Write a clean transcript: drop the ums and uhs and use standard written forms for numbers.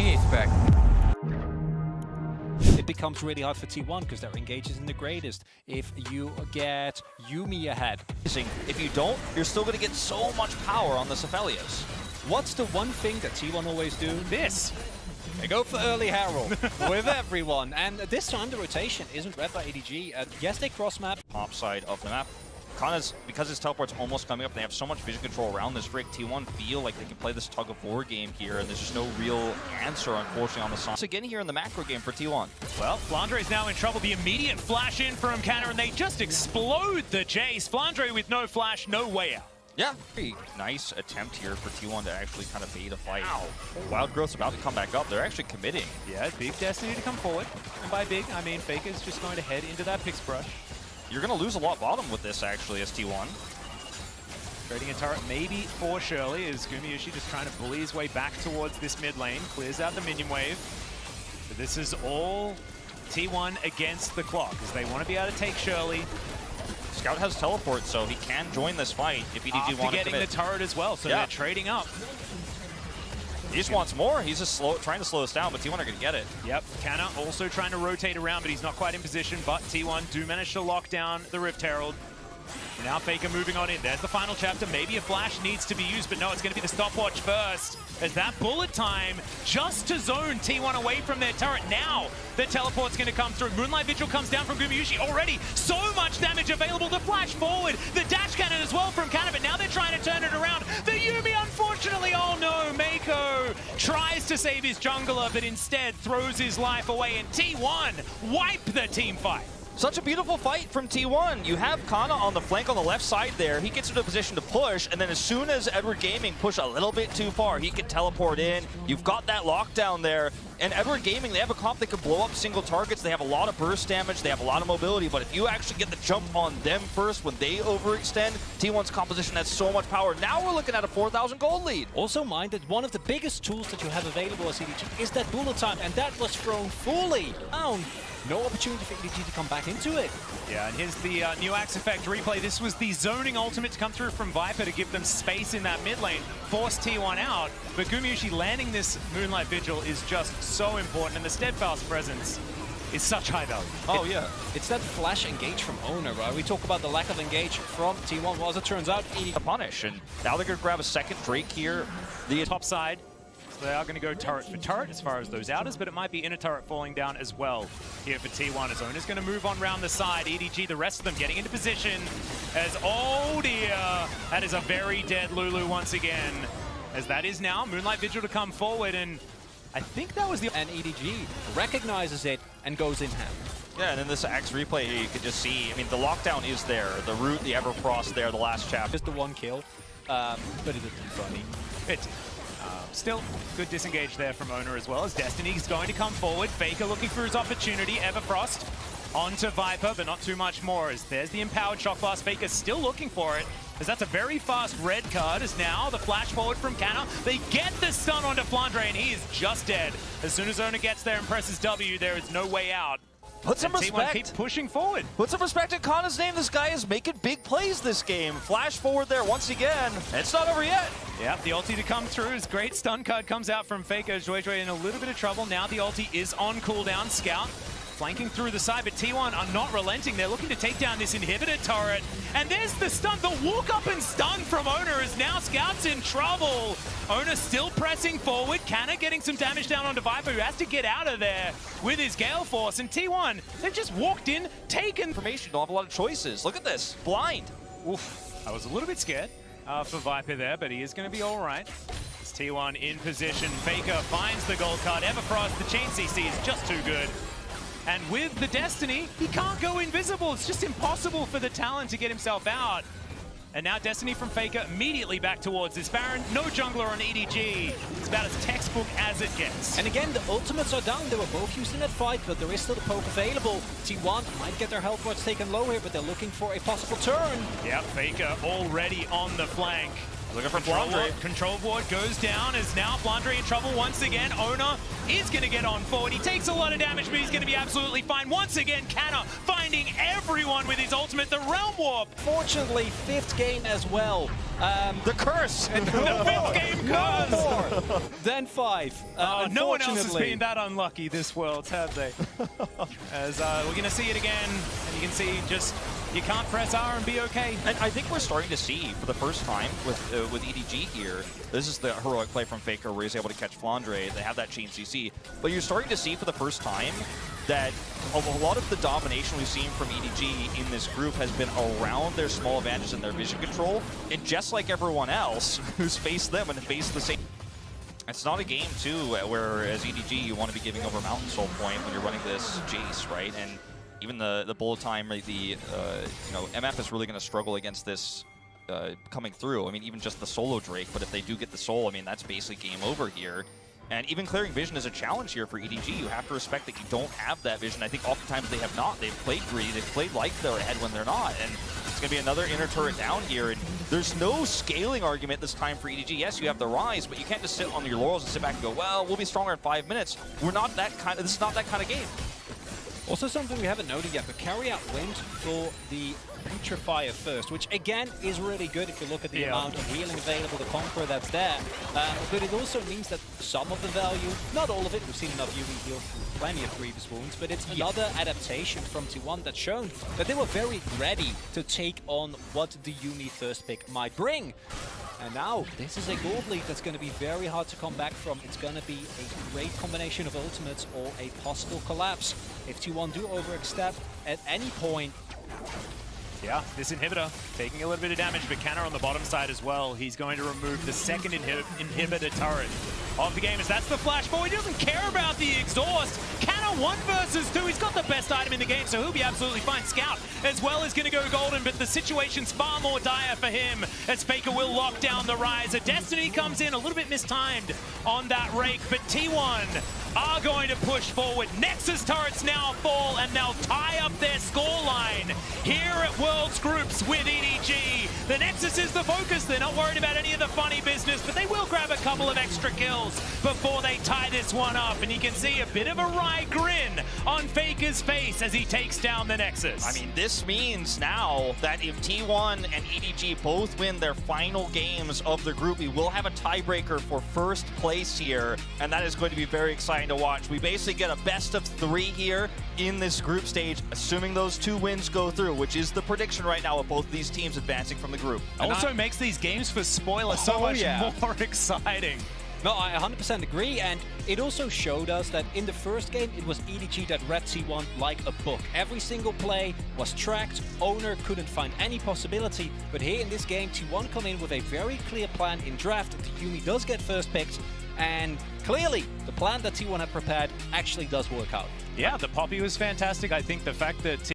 can you expect? It becomes really hard for T1 because their engage is in the greatest. If you get Yumi ahead. If you don't, you're still going to get so much power on the Cephalios. What's the one thing that T1 always do? This. They go for early Herald with everyone. And this time the rotation isn't read by ADG. Yes, they cross map. Top side of the map. Kana's, because his teleport's almost coming up, they have so much vision control around this rig. T1 feel like they can play this tug-of-war game here, and there's just no real answer, unfortunately, on the side. So again here in the macro game for T1. Well, Flandre is now in trouble. The immediate flash in from Canna, and they just explode the Jace. Flandre with no flash, no way out. Yeah, pretty nice attempt here for T1 to actually kind of bait a fight. Ow. Wild Growth's about to come back up. They're actually committing. Yeah, big Destiny to come forward. And by big, I mean Faker's just going to head into that Pix brush. You're going to lose a lot bottom with this, actually, as T1. Trading a turret maybe for Shirley as Gumayushi just trying to bully his way back towards this mid lane. Clears out the minion wave. But this is all T1 against the clock as they want to be able to take Shirley. Scout has teleport, so he can join this fight if EDG wants to commit. Getting the turret as well, so they're trading up. He just wants more. He's just trying to slow us down, but T1 are going to get it. Yep, Canna also trying to rotate around, but he's not quite in position. But T1 do manage to lock down the Rift Herald. Now Faker moving on in. There's the final chapter. Maybe a flash needs to be used, but no, it's going to be the stopwatch first. As that bullet time just to zone T1 away from their turret. Now the teleport's going to come through. Moonlight Vigil comes down from Gumayushi already. So much damage available. The flash forward. The dash cannon as well from Canna, but now they're trying to turn it around. The Yumi, unfortunately, oh no, Mako tries to save his jungler, but instead throws his life away, and T1 wipe the team fight. Such a beautiful fight from T1. You have Kana on the flank on the left side there. He gets into a position to push, and then as soon as Edward Gaming push a little bit too far, he can teleport in. You've got that lockdown there. And Edward Gaming, they have a comp that can blow up single targets. They have a lot of burst damage. They have a lot of mobility. But if you actually get the jump on them first when they overextend, T1's composition has so much power. Now we're looking at a 4,000 gold lead. Also mind that one of the biggest tools that you have available as EDG is that bullet time, and that was thrown fully down. No opportunity for EDG to come back into it. Yeah, and here's the new Axe Effect replay. This was the zoning ultimate to come through from Viper to give them space in that mid lane, force T1 out. But Gumayushi landing this Moonlight Vigil is just so important, and the steadfast presence is such high value. Oh yeah, it's that flash engage from Owner, right? We talk about the lack of engage from T1. Well, as it turns out, a punish, and now they're going to grab a second Drake here. The top side. They are going to go turret for turret as far as those outers, but it might be inner turret falling down as well here for T1. As Owner's going to move on round the side. EDG, the rest of them getting into position as, oh dear, that is a very dead Lulu once again. As that is now Moonlight Vigil to come forward, and I think that was the... And EDG recognizes it and goes in hand. Yeah, and in this Axe replay here, you can just see, I mean, the lockdown is there. The root, the Everfrost there, the last chapter. Just the one kill, but it isn't funny. Still, good disengage there from Owner as well, as Destiny's going to come forward. Faker looking for his opportunity. Everfrost onto Viper, but not too much more, as there's the empowered shock blast. Faker still looking for it, as that's a very fast red card, as now the flash forward from Canna. They get the stun onto Flandre, and he is just dead. As soon as Owner gets there and presses W, there is no way out. Put some respect. Keep pushing forward. Put some respect in Kana's name. This guy is making big plays this game. Flash forward there once again. It's not over yet. Yeah, the ulti to come through. His great stun card comes out from Faker. Joy in a little bit of trouble. Now the ulti is on cooldown. Scout flanking through the side, but T1 are not relenting. They're looking to take down this inhibitor turret. And there's the stun. The walk up and stun from Owner is now Scout's in trouble. Owner still pressing forward. Canna getting some damage down onto Viper, who has to get out of there with his Gale Force. And T1, they've just walked in, taken information. Don't have a lot of choices. Look at this. Blind. Oof. I was a little bit scared for Viper there, but he is going to be all right. It's T1 in position. Faker finds the gold card. Everfrost, the chain CC is just too good. And with the Destiny, he can't go invisible. It's just impossible for the Talon to get himself out. And now Destiny from Faker immediately back towards this Baron. No jungler on EDG. It's about as textbook as it gets. And again, the ultimates are down. They were both used in that fight, but there is still the poke available. T1 might get their health bars taken low here, but they're looking for a possible turn. Yep, Faker already on the flank. Looking for Flandre. Control board goes down, is now Flandre in trouble once again. Owner is going to get on forward. He takes a lot of damage, but he's going to be absolutely fine. Once again, Canna finding everyone with his ultimate, the Realm Warp. Fortunately, 5th game as well. The curse! The 5th game curse! More than 5. No one else has been that unlucky this world, have they? As we're going to see it again, and you can see just, you can't press R and be okay. And I think we're starting to see, for the first time with EDG here, this is the heroic play from Faker where he's able to catch Flandre. They have that chain CC. But you're starting to see for the first time that a lot of the domination we've seen from EDG in this group has been around their small advantages and their vision control. And just like everyone else who's faced them and faced the same... It's not a game, too, where as EDG you want to be giving over Mountain Soul Point when you're running this Jace, right? And even the bullet time, you know, MF is really going to struggle against this coming through. I mean, even just the solo Drake, but if they do get the soul, I mean, that's basically game over here. And even clearing vision is a challenge here for EDG. You have to respect that you don't have that vision. I think oftentimes they have not. They've played greedy. They've played like they're ahead when they're not. And it's going to be another inner turret down here. And there's no scaling argument this time for EDG. Yes, you have the rise, but you can't just sit on your laurels and sit back and go, well, we'll be stronger in 5 minutes. We're not that kind of, this is not that kind of game. Also something we haven't noted yet, but Carry Out went for the Putrifier first, which again is really good if you look at the amount of healing available, the Conqueror that's there. But it also means that some of the value, not all of it, we've seen enough Yuumi heal through plenty of previous wounds, but it's another adaptation from T1 that's shown that they were very ready to take on what the Yuumi first pick might bring. And now, this is a gold lead that's going to be very hard to come back from. It's going to be a great combination of ultimates or a possible collapse. If T1 do overextend at any point. Yeah, this inhibitor taking a little bit of damage, but Canna on the bottom side as well. He's going to remove the second inhibitor turret of the game, as that's the flash forward. He doesn't care about the exhaust. Canna 1 versus 2. He's got the best item in the game, so he'll be absolutely fine. Scout as well is going to go golden, but the situation's far more dire for him as Faker will lock down the rise. A Destiny comes in a little bit mistimed on that rake, but T1 are going to push forward. Nexus turrets now fall, and they'll tie up their scoreline here at Worlds Groups with EDG. The Nexus is the focus. They're not worried about any of the funny business, but they will grab a couple of extra kills before they tie this one up. And you can see a bit of a wry grin on Faker's face as he takes down the Nexus. I mean, this means now that if T1 and EDG both win their final games of the group, we will have a tiebreaker for first place here, and that is going to be very exciting to watch. We basically get a best of 3 here in this group stage, assuming those 2 wins go through, which is the prediction right now of both these teams advancing from the group. Also makes these games for spoiler so much more exciting. No, I 100% agree, and it also showed us that in the first game, it was EDG that read T1 like a book. Every single play was tracked, Owner couldn't find any possibility, but here in this game, T1 come in with a very clear plan in draft. Yuumi does get first picked, and clearly, the plan that T1 had prepared actually does work out. Yeah, the Poppy was fantastic. I think the fact that